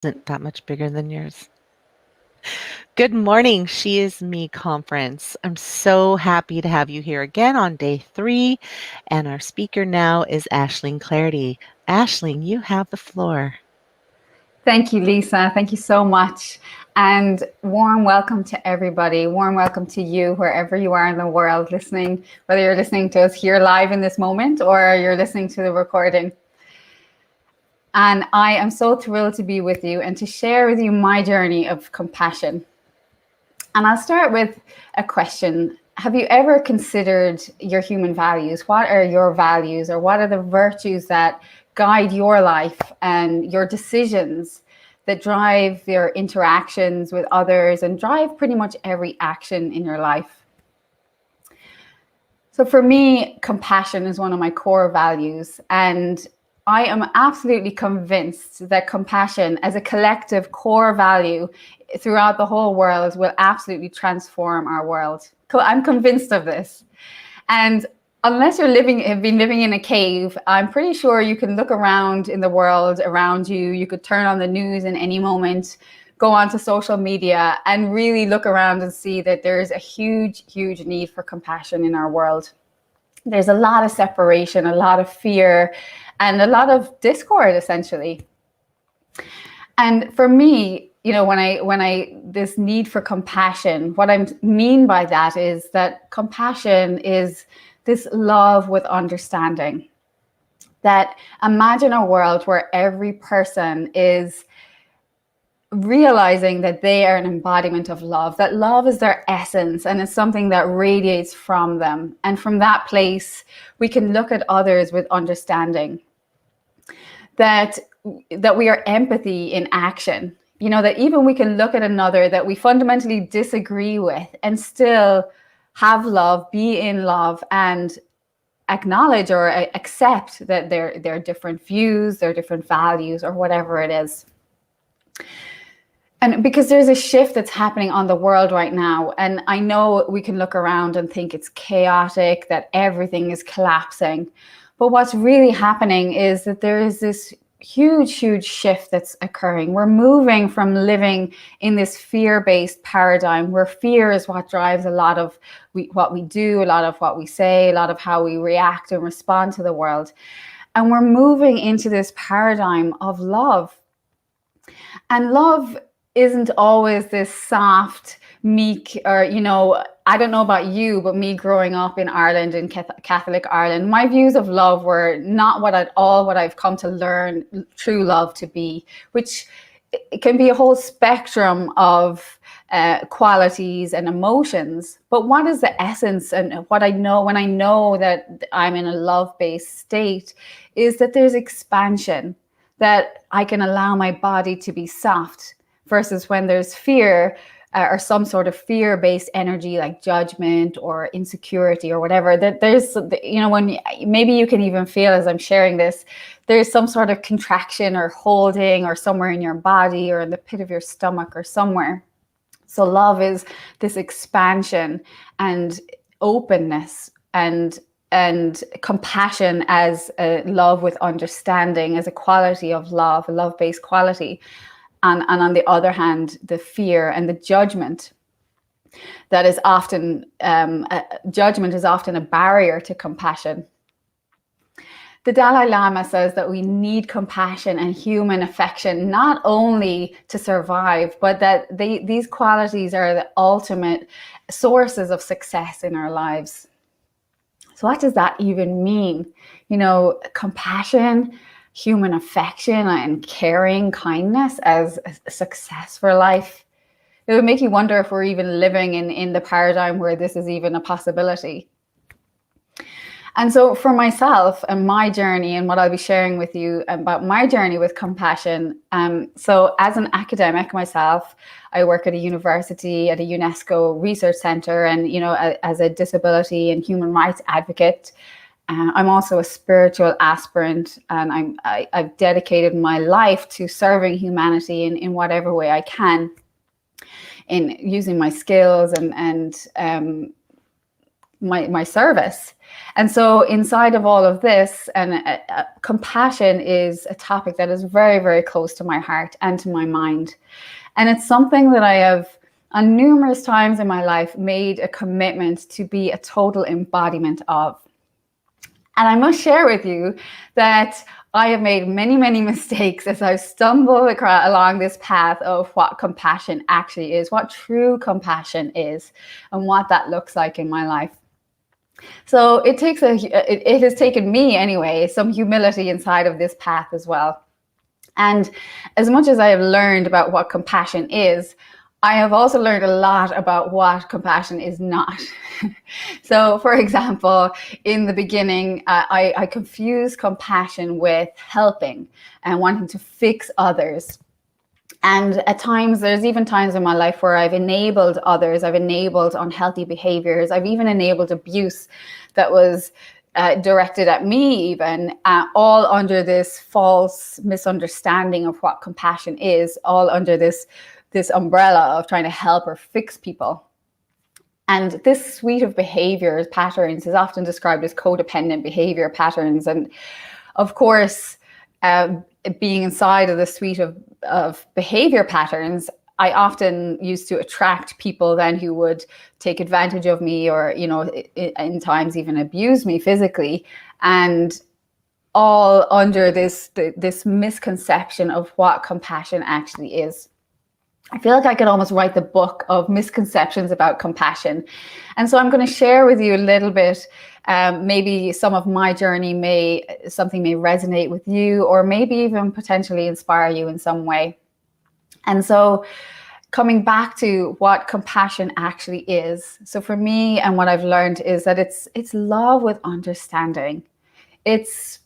Isn't that much bigger than yours. Good morning, She Is Me conference. I'm so happy to have you here again on day 3, and our speaker now is Aisling Clardy. Aisling, you have the floor. Thank you, Lisa. Thank you so much. And warm welcome to everybody. Warm welcome to you, wherever you are in the world listening, whether you're listening to us here live in this moment or you're listening to the recording. And I am so thrilled to be with you and to share with you my journey of compassion. And I'll start with a question. Have you ever considered your human values? What are your values, or what are the virtues that guide your life and your decisions, that drive your interactions with others and drive pretty much every action in your life? So for me, compassion is one of my core values, and I am absolutely convinced that compassion as a collective core value throughout the whole world will absolutely transform our world. I'm convinced of this. And unless have been living in a cave, I'm pretty sure you can look around in the world around you. You could turn on the news in any moment, go onto social media, and really look around and see that there's a huge, huge need for compassion in our world. There's a lot of separation, a lot of fear, and a lot of discord, essentially. And for me, when I this need for compassion, what I mean by that is that compassion is this love with understanding. That imagine a world where every person is realizing that they are an embodiment of love, that love is their essence and it's something that radiates from them. And from that place, we can look at others with understanding. That we are empathy in action. That even we can look at another that we fundamentally disagree with and still have love, be in love, and acknowledge or accept that there are different views, there are different values, or whatever it is. And because there's a shift that's happening on the world right now, and I know we can look around and think it's chaotic, that everything is collapsing. But what's really happening is that there is this huge, huge shift that's occurring. We're moving from living in this fear-based paradigm where fear is what drives a lot of what we do, a lot of what we say, a lot of how we react and respond to the world. And we're moving into this paradigm of love. And love isn't always this soft, meek, or, I don't know about you, but me growing up in Ireland, in Catholic Ireland, my views of love were not what I've come to learn true love to be, which it can be a whole spectrum of qualities and emotions. But what is the essence, and what I know when I know that I'm in a love-based state, is that there's expansion, that I can allow my body to be soft, versus when there's fear or some sort of fear-based energy like judgment or insecurity or whatever, that there's, when maybe you can even feel as I'm sharing this, there's some sort of contraction or holding or somewhere in your body or in the pit of your stomach or somewhere. So love is this expansion and openness and compassion as a love with understanding, as a quality of love, a love-based quality. And on the other hand, the fear and the judgment that is often, judgment is often a barrier to compassion. The Dalai Lama says that we need compassion and human affection, not only to survive, but that these qualities are the ultimate sources of success in our lives. So what does that even mean? Compassion, human affection, and caring kindness as a success for life. It would make you wonder if we're even living in the paradigm where this is even a possibility. And so for myself and my journey, and what I'll be sharing with you about my journey with compassion. So as an academic myself, I work at a university, at a UNESCO research center, and, as a disability and human rights advocate. I'm also a spiritual aspirant, and I've dedicated my life to serving humanity in whatever way I can, in using my skills and my service. And so inside of all of this, and compassion is a topic that is very, very close to my heart and to my mind. And it's something that I have on numerous times in my life made a commitment to be a total embodiment of. And I must share with you that I have made many, many mistakes as I've stumbled along this path of what compassion actually is, what true compassion is, and what that looks like in my life. So it has taken me anyway, some humility inside of this path as well. And as much as I have learned about what compassion is, I have also learned a lot about what compassion is not. So, for example, in the beginning, I confused compassion with helping and wanting to fix others. And at times, there's even times in my life where I've enabled others, I've enabled unhealthy behaviors, I've even enabled abuse that was directed at me, even all under this false misunderstanding of what compassion is, all under this umbrella of trying to help or fix people. And this suite of behaviors, patterns, is often described as codependent behavior patterns. And of course, being inside of the suite of behavior patterns, I often used to attract people then who would take advantage of me, or, in times even abuse me physically, and all under this misconception of what compassion actually is. I feel like I could almost write the book of misconceptions about compassion. And so I'm going to share with you a little bit, maybe some of my journey something may resonate with you, or maybe even potentially inspire you in some way. And so coming back to what compassion actually is. So for me, and what I've learned is that it's love with understanding. It's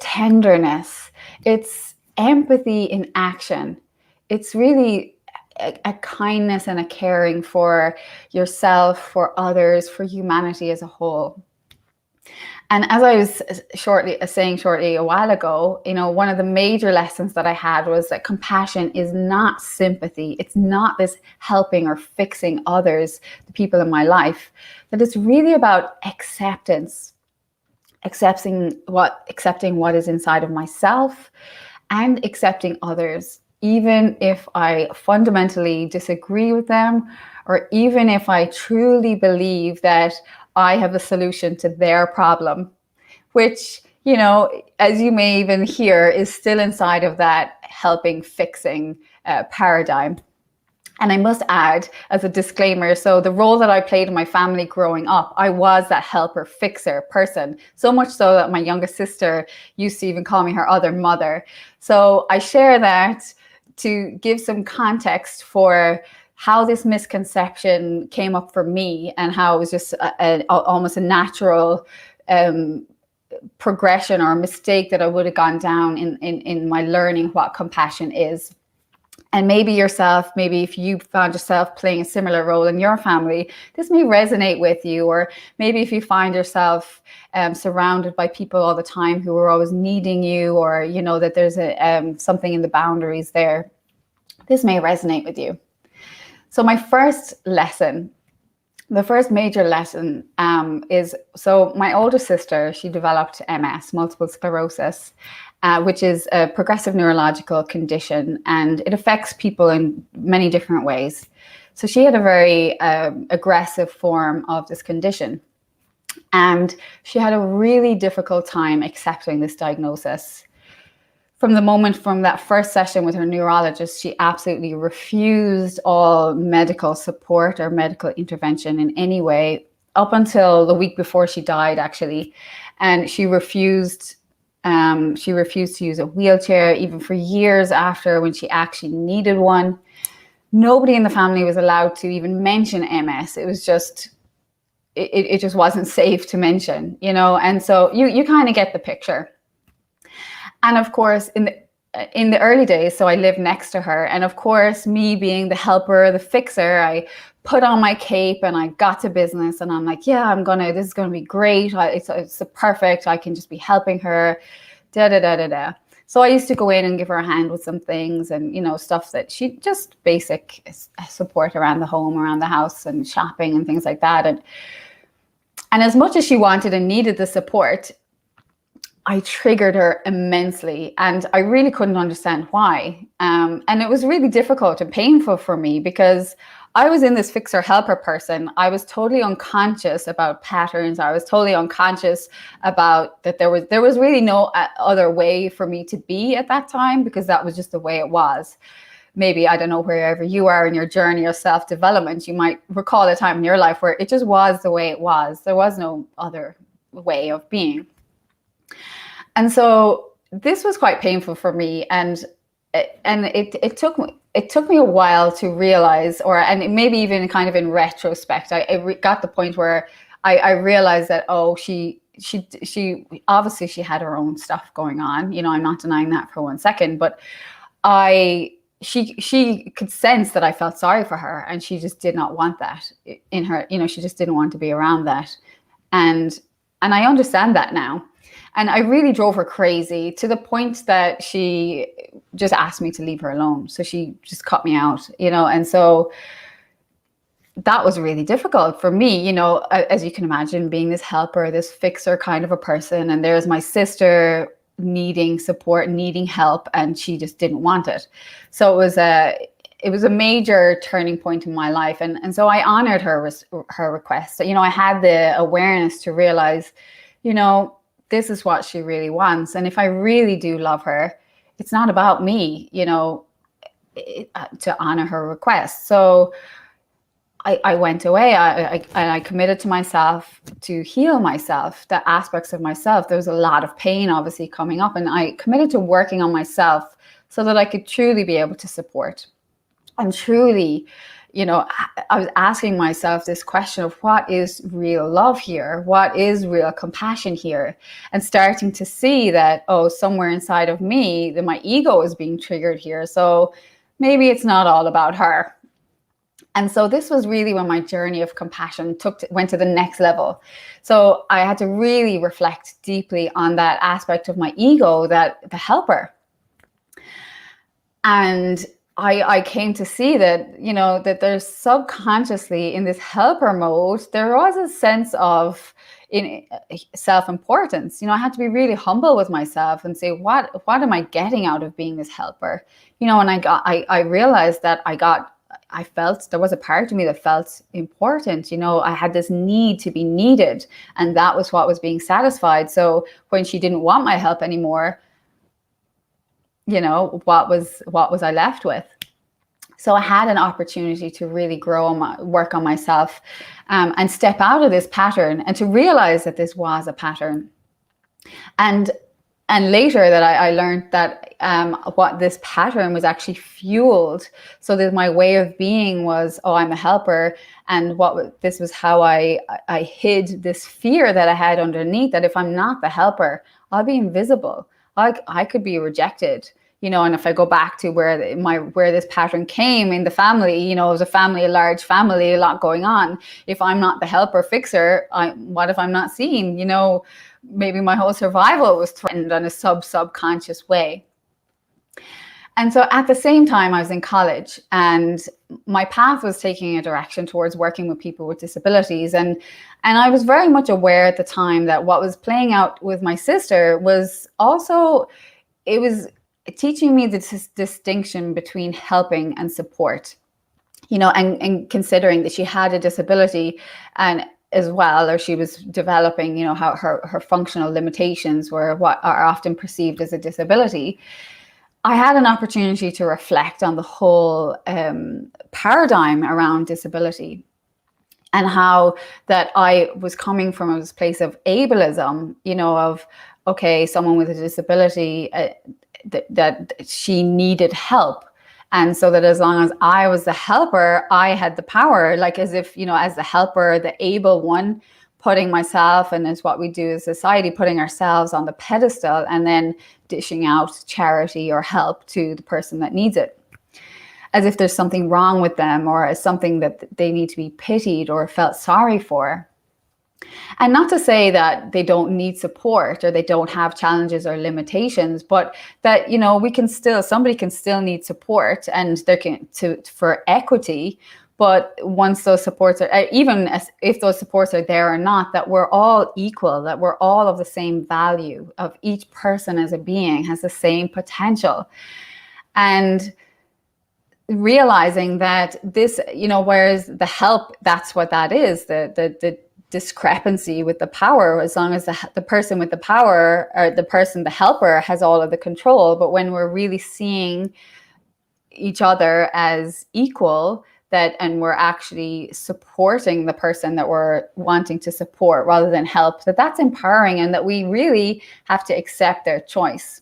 tenderness. It's empathy in action. It's really a kindness and a caring for yourself, for others, for humanity as a whole. And as I was saying shortly a while ago, one of the major lessons that I had was that compassion is not sympathy. It's not this helping or fixing others, the people in my life, that it's really about acceptance, accepting what is inside of myself, and accepting others, even if I fundamentally disagree with them, or even if I truly believe that I have a solution to their problem, which, as you may even hear, is still inside of that helping, fixing paradigm. And I must add, as a disclaimer, so the role that I played in my family growing up, I was that helper, fixer person, so much so that my youngest sister used to even call me her other mother. So I share that to give some context for how this misconception came up for me, and how it was just almost a natural progression or a mistake that I would have gone down in my learning what compassion is. And maybe if you found yourself playing a similar role in your family, this may resonate with you. Or maybe if you find yourself surrounded by people all the time who are always needing you, or, that there's something in the boundaries there, this may resonate with you. So my first major lesson is, so my older sister, she developed MS, multiple sclerosis, which is a progressive neurological condition, and it affects people in many different ways. So she had a very aggressive form of this condition, and she had a really difficult time accepting this diagnosis. From that first session with her neurologist, she absolutely refused all medical support or medical intervention in any way, up until the week before she died, actually. And she refused to use a wheelchair, even for years after, when she actually needed one. Nobody in the family was allowed to even mention MS. It was just, it just wasn't safe to mention, and so you kind of get the picture. And of course, in the early days, so I lived next to her, and of course, me being the helper, the fixer, I put on my cape and I got to business, and I'm like, yeah, this is gonna be great. It's perfect. I can just be helping her, So I used to go in and give her a hand with some things, and stuff that she just basic support around the home, around the house, and shopping and things like that. And And as much as she wanted and needed the support, I triggered her immensely, and I really couldn't understand why. And it was really difficult and painful for me because I was in this fixer helper person. I was totally unconscious about patterns. I was totally unconscious about that there was really no other way for me to be at that time, because that was just the way it was. Maybe, I don't know, wherever you are in your journey of self-development, you might recall a time in your life where it just was the way it was. There was no other way of being. And so this was quite painful for me, and it took me a while to realize, and maybe even kind of in retrospect, I got the point where I realized that, oh, she obviously she had her own stuff going on. I'm not denying that for 1 second, but she could sense that I felt sorry for her, and she just did not want that in her. She just didn't want to be around that, and I understand that now. And I really drove her crazy, to the point that she just asked me to leave her alone. So she just cut me out, and so that was really difficult for me, as you can imagine, being this helper, this fixer kind of a person. And there's my sister needing support, needing help, and she just didn't want it. So it was a major turning point in my life. And so I honored her request. I had the awareness to realize, this is what she really wants. And if I really do love her, it's not about me, to honor her request. So I went away. I committed to myself to heal myself, the aspects of myself. There was a lot of pain obviously coming up, and I committed to working on myself so that I could truly be able to support and truly, I was asking myself this question of what is real love here? What is real compassion here? And starting to see that, oh, somewhere inside of me, that my ego is being triggered here. So maybe it's not all about her. And so this was really when my journey of compassion went to the next level. So I had to really reflect deeply on that aspect of my ego, that the helper. And I came to see that, that there's subconsciously in this helper mode, there was a sense of self-importance. I had to be really humble with myself and say, what am I getting out of being this helper? And I realized that I felt there was a part of me that felt important. I had this need to be needed, and that was what was being satisfied. So when she didn't want my help anymore, what was I left with? So I had an opportunity to really work on myself, and step out of this pattern, and to realize that this was a pattern. And later that I learned that what this pattern was actually fueled. So that my way of being was, oh, I'm a helper. And this was how I hid this fear that I had underneath, that if I'm not the helper, I'll be invisible. I could be rejected. And if I go back to where this pattern came in the family, it was a large family, a lot going on. If I'm not the helper fixer, what if I'm not seen? Maybe my whole survival was threatened in a subconscious way. And so at the same time, I was in college, and my path was taking a direction towards working with people with disabilities. And I was very much aware at the time that what was playing out with my sister was also, it was teaching me this distinction between helping and support, and considering that she had a disability, and as well, or she was developing, how her functional limitations were what are often perceived as a disability. I had an opportunity to reflect on the whole paradigm around disability, and how that I was coming from this place of ableism, of, okay, someone with a disability, that she needed help. And so that as long as I was the helper, I had the power, like as if, as the helper, the able one, putting myself, and as what we do as society, putting ourselves on the pedestal and then dishing out charity or help to the person that needs it, as if there's something wrong with them, or as something that they need to be pitied or felt sorry for. And not to say that they don't need support or they don't have challenges or limitations, but that, somebody can still need support, and for equity, But once those supports are, even if those supports are there or not, that we're all equal, that we're all of the same value, of each person as a being has the same potential. And realizing that this, whereas the help, that's what that is, the discrepancy with the power, as long as the person with the power, or the helper, has all of the control. But when we're really seeing each other as equal, and we're actually supporting the person that we're wanting to support rather than help, that's empowering, and that we really have to accept their choice.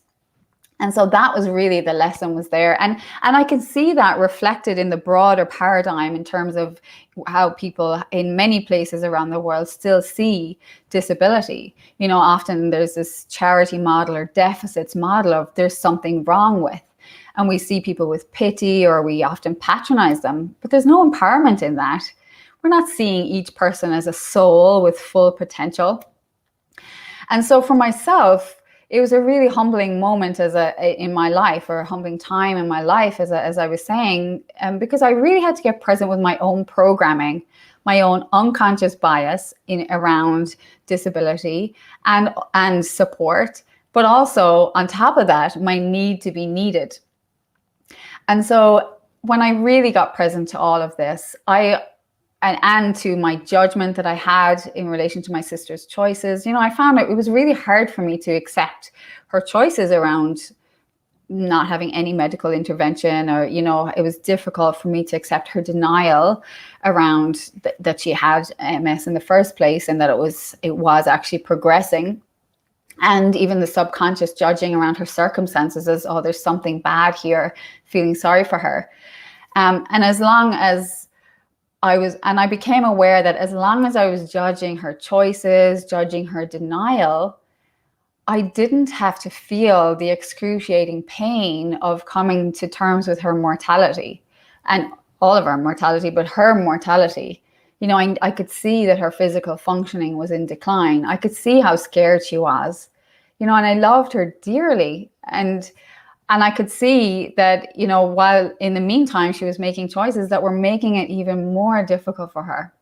And so that was really the lesson was there. And I can see that reflected in the broader paradigm in terms of how people in many places around the world still see disability. Often there's this charity model or deficits model of there's something wrong with. And we see people with pity, or we often patronize them. But there's no empowerment in that. We're not seeing each person as a soul with full potential. And so for myself, it was a really humbling moment in my life, or a humbling time in my life, as I was saying, because I really had to get present with my own programming, my own unconscious bias around disability and support, but also on top of that, my need to be needed. And so when I really got present to all of this, and to my judgment that I had in relation to my sister's choices, I found it was really hard for me to accept her choices around not having any medical intervention, or, it was difficult for me to accept her denial around that she had MS in the first place, and that it was actually progressing. And even the subconscious judging around her circumstances as, oh, there's something bad here, feeling sorry for her. And as long as I became aware that as long as I was judging her choices, judging her denial, I didn't have to feel the excruciating pain of coming to terms with her mortality, and all of our mortality, but her mortality. I could see that her physical functioning was in decline. I could see how scared she was, and I loved her dearly. And I could see that, while in the meantime, she was making choices that were making it even more difficult for her.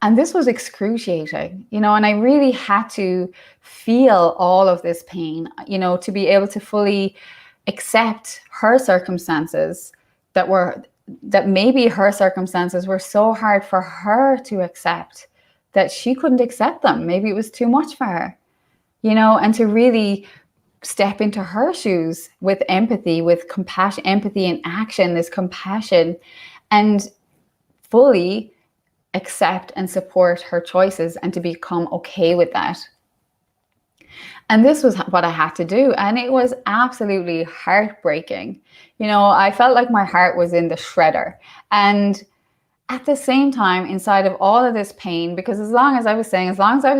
And this was excruciating, and I really had to feel all of this pain, to be able to fully accept her circumstances, that maybe her circumstances were so hard for her to accept that she couldn't accept them. Maybe it was too much for her, and to really step into her shoes with empathy, with compassion, empathy in action, this compassion, and fully accept and support her choices, and to become okay with that. And this was what I had to do. And it was absolutely heartbreaking. I felt like my heart was in the shredder. And at the same time, inside of all of this pain, because as long as I was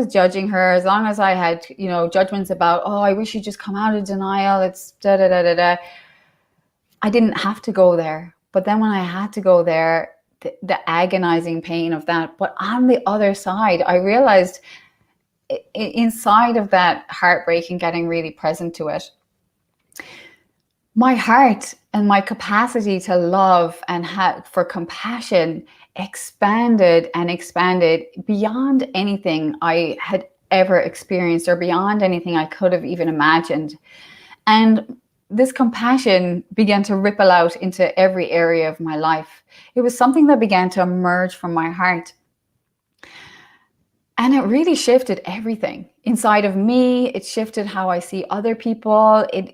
judging her, as long as I had, judgments about, oh, I wish she'd just come out of denial, it's da-da-da-da-da, I didn't have to go there. But then when I had to go there, the agonizing pain of that. But on the other side, I realized inside of that heartbreak and getting really present to it, my heart and my capacity to love and for compassion expanded and expanded beyond anything I had ever experienced, or beyond anything I could have even imagined. And this compassion began to ripple out into every area of my life. It was something that began to emerge from my heart. And it really shifted everything inside of me. It shifted how I see other people. It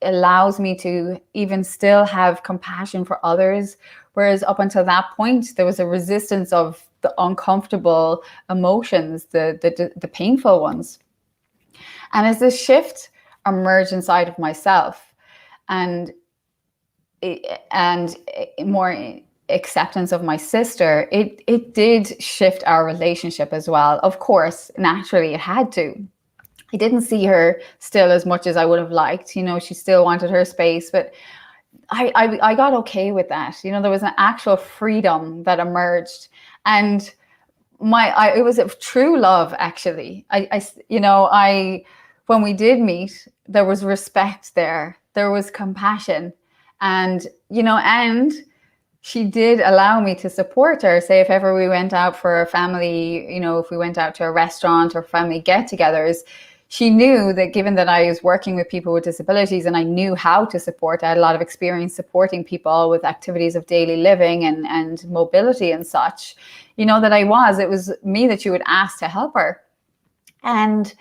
allows me to even still have compassion for others. Whereas up until that point, there was a resistance of the uncomfortable emotions, the painful ones. And as this shift emerged inside of myself, and more acceptance of my sister, it did shift our relationship as well. Of course, naturally, it had to. I didn't see her still as much as I would have liked. She still wanted her space, but I got okay with that. There was an actual freedom that emerged, and it was a true love, actually. When we did meet, there was respect there. There was compassion, and she did allow me to support her. Say if ever we went out for a family, if we went out to a restaurant or family get-togethers, she knew that given that I was working with people with disabilities and I knew how to support, I had a lot of experience supporting people with activities of daily living and mobility and such, that it was me that she would ask to help her. And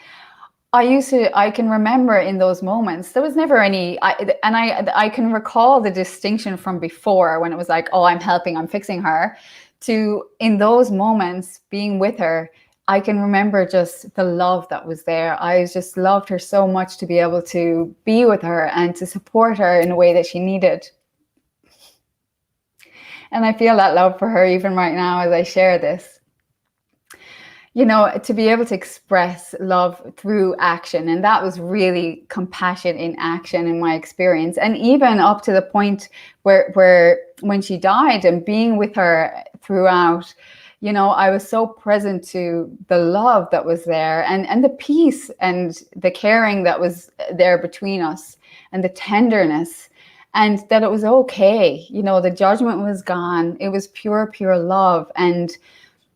I can remember in those moments, there was never any, I can recall the distinction from before when it was like, oh, I'm helping, I'm fixing her, to in those moments being with her. I can remember just the love that was there. I just loved her so much to be able to be with her and to support her in a way that she needed. And I feel that love for her even right now as I share this. To be able to express love through action. And that was really compassion in action in my experience. And even up to the point where when she died and being with her throughout, I was so present to the love that was there and the peace and the caring that was there between us and the tenderness. And that it was okay. The judgment was gone. It was pure, pure love. And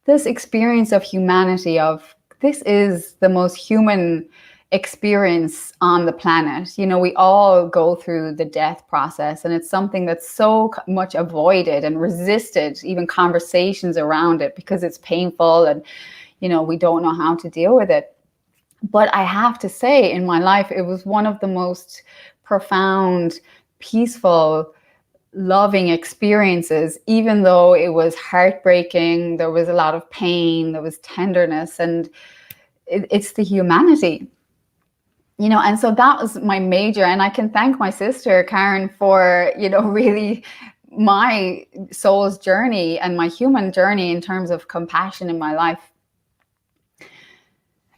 this experience of humanity, of this is the most human experience on the planet. We all go through the death process, and it's something that's so much avoided and resisted, even conversations around it, because it's painful and, we don't know how to deal with it. But I have to say, in my life, it was one of the most profound, peaceful, loving experiences, even though it was heartbreaking. There was a lot of pain, there was tenderness, and it's the humanity, and so that was my major. And I can thank my sister Karen for really my soul's journey and my human journey in terms of compassion in my life.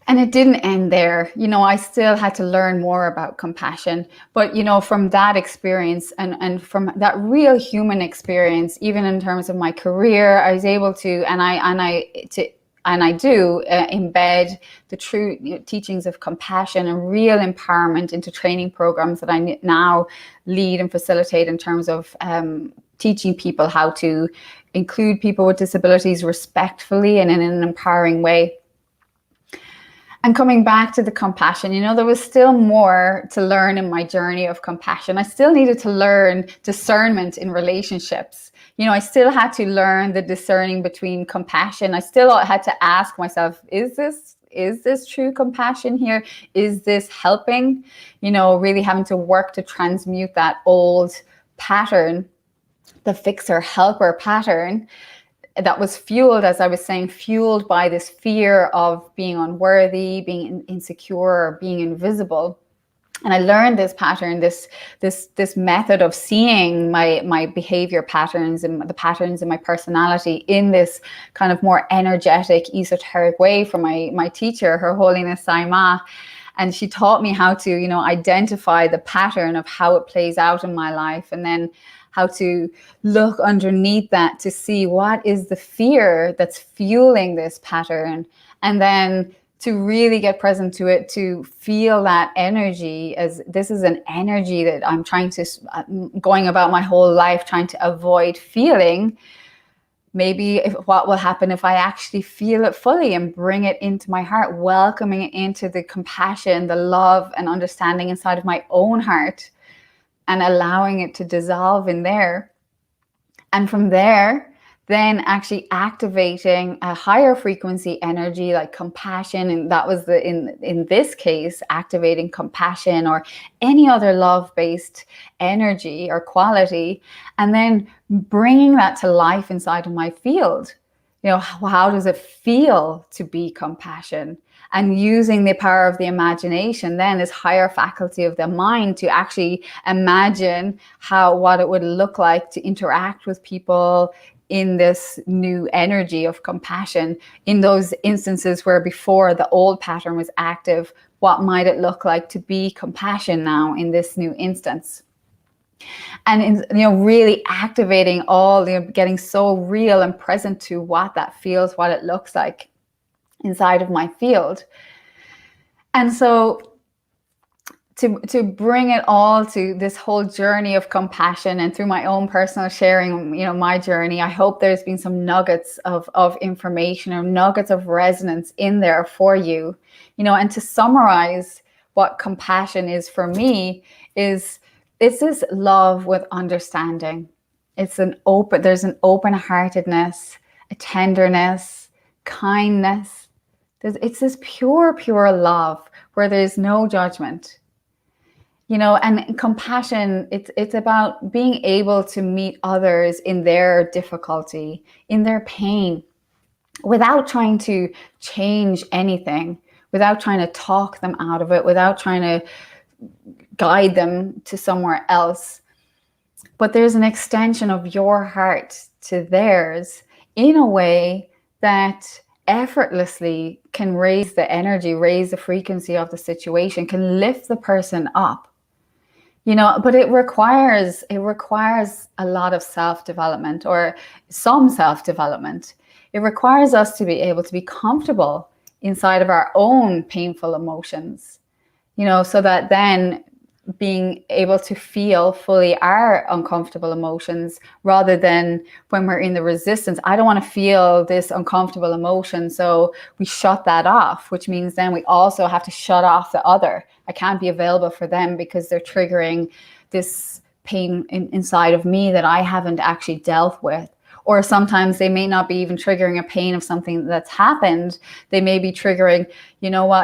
And it didn't end there. I still had to learn more about compassion. But, from that experience and from that real human experience, even in terms of my career, I was able to, and I do embed the true teachings of compassion and real empowerment into training programs that I now lead and facilitate in terms of teaching people how to include people with disabilities respectfully and in an empowering way. And coming back to the compassion, there was still more to learn in my journey of compassion. I still needed to learn discernment in relationships. I still had to learn the discerning between compassion. I still had to ask myself, is this true compassion here? Is this helping? Really having to work to transmute that old pattern, the fixer helper pattern, that was fueled, as I was saying, fueled by this fear of being unworthy, being insecure, or being invisible. And I learned this pattern, this method of seeing my behavior patterns and the patterns in my personality in this kind of more energetic, esoteric way from my teacher, Her Holiness Sai Ma. And she taught me how to, identify the pattern of how it plays out in my life, and then how to look underneath that to see what is the fear that's fueling this pattern, and then to really get present to it, to feel that energy as this is an energy that I'm going about my whole life trying to avoid feeling. Maybe what will happen if I actually feel it fully and bring it into my heart, welcoming it into the compassion, the love and understanding inside of my own heart, and allowing it to dissolve in there. And from there, then actually activating a higher frequency energy like compassion. And that was in this case, activating compassion or any other love-based energy or quality, and then bringing that to life inside of my field. How does it feel to be compassion? And using the power of the imagination, then this higher faculty of the mind, to actually imagine what it would look like to interact with people in this new energy of compassion. In those instances where before the old pattern was active, what might it look like to be compassion now in this new instance? And really activating getting so real and present to what that feels, what it looks like inside of my field. And so to bring it all to this whole journey of compassion, and through my own personal sharing, my journey, I hope there's been some nuggets of information or nuggets of resonance in there for you. And to summarize what compassion is for me is it's this love with understanding. There's an open-heartedness, a tenderness, kindness. It's this pure love where there's no judgment. And compassion, it's about being able to meet others in their difficulty, in their pain, without trying to change anything, without trying to talk them out of it, without trying to guide them to somewhere else. But there's an extension of your heart to theirs in a way that effortlessly can raise the energy, raise the frequency of the situation, can lift the person up. But it requires a lot of self-development, or some self-development. It requires us to be able to be comfortable inside of our own painful emotions, so that then being able to feel fully our uncomfortable emotions, rather than when we're in the resistance. I don't want to feel this uncomfortable emotion, so we shut that off, which means then we also have to shut off the other. I can't be available for them because they're triggering this pain inside of me that I haven't actually dealt with. Or sometimes they may not be even triggering a pain of something that's happened. They may be triggering,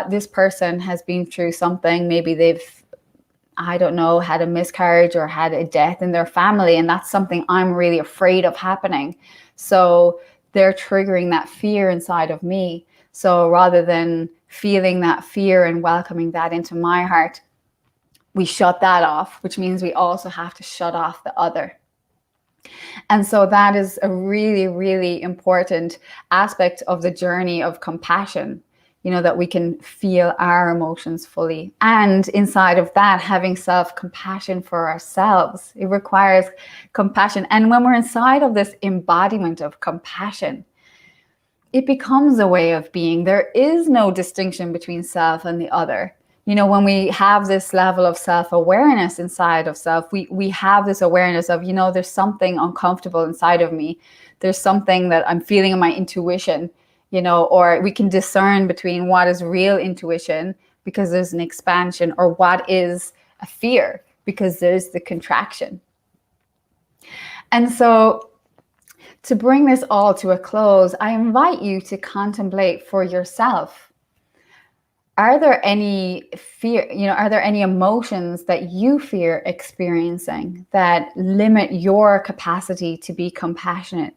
this person has been through something. Maybe they've, I don't know, had a miscarriage or had a death in their family, and that's something I'm really afraid of happening. So they're triggering that fear inside of me. So rather than feeling that fear and welcoming that into my heart, we shut that off, which means we also have to shut off the other. And so that is a really, really important aspect of the journey of compassion, that we can feel our emotions fully. And inside of that, having self-compassion for ourselves, it requires compassion. And when we're inside of this embodiment of compassion, it becomes a way of being. There is no distinction between self and the other. When we have this level of self-awareness inside of self, we have this awareness of, there's something uncomfortable inside of me. There's something that I'm feeling in my intuition, or we can discern between what is real intuition because there's an expansion, or what is a fear because there's the contraction. And so to bring this all to a close, I invite you to contemplate for yourself. Are there any fear, are there any emotions that you fear experiencing that limit your capacity to be compassionate?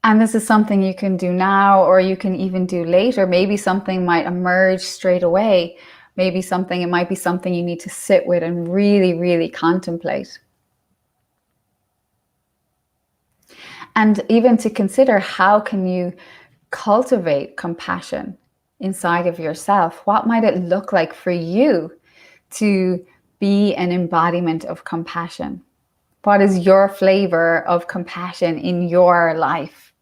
And this is something you can do now, or you can even do later. Maybe something might emerge straight away. Maybe it might be something you need to sit with and really, really contemplate. And even to consider, how can you cultivate compassion inside of yourself? What might it look like for you to be an embodiment of compassion? What is your flavor of compassion in your life?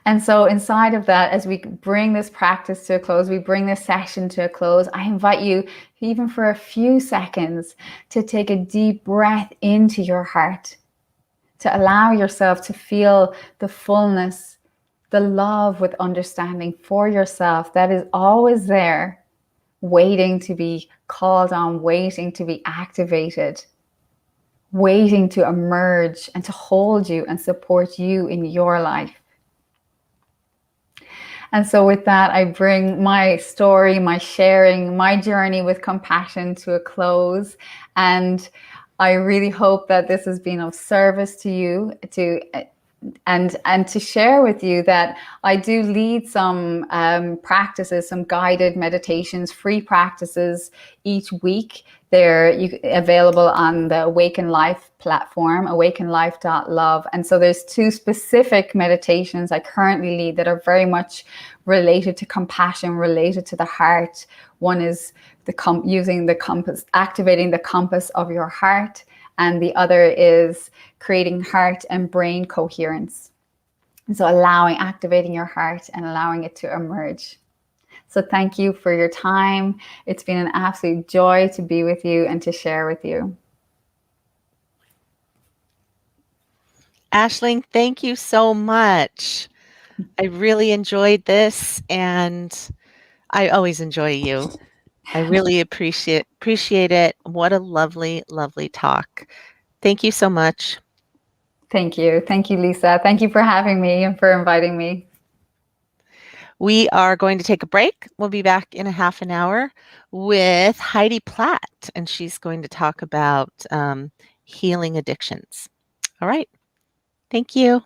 And so inside of that, as we bring this practice to a close, we bring this session to a close, I invite you, even for a few seconds, to take a deep breath into your heart, to allow yourself to feel the fullness, the love with understanding for yourself that is always there, waiting to be called on, waiting to be activated, waiting to emerge and to hold you and support you in your life. And so with that, I bring my story, my sharing, my journey with compassion to a close. And I really hope that this has been of service to you, and to share with you that I do lead some practices, some guided meditations, free practices each week. They're available on the Awaken Life platform, awakenlife.love. And so there's 2 specific meditations I currently lead that are very much related to compassion, related to the heart. One is using the compass, activating the compass of your heart. And the other is creating heart and brain coherence. And so allowing, activating your heart and allowing it to emerge. So thank you for your time. It's been an absolute joy to be with you and to share with you. Aisling, thank you so much. I really enjoyed this, and I always enjoy you. I really appreciate it. What a lovely, lovely talk. Thank you so much. Thank you. Thank you, Lisa. Thank you for having me and for inviting me. We are going to take a break. We'll be back in a half an hour with Heidi Platt, and she's going to talk about healing addictions. All right. Thank you.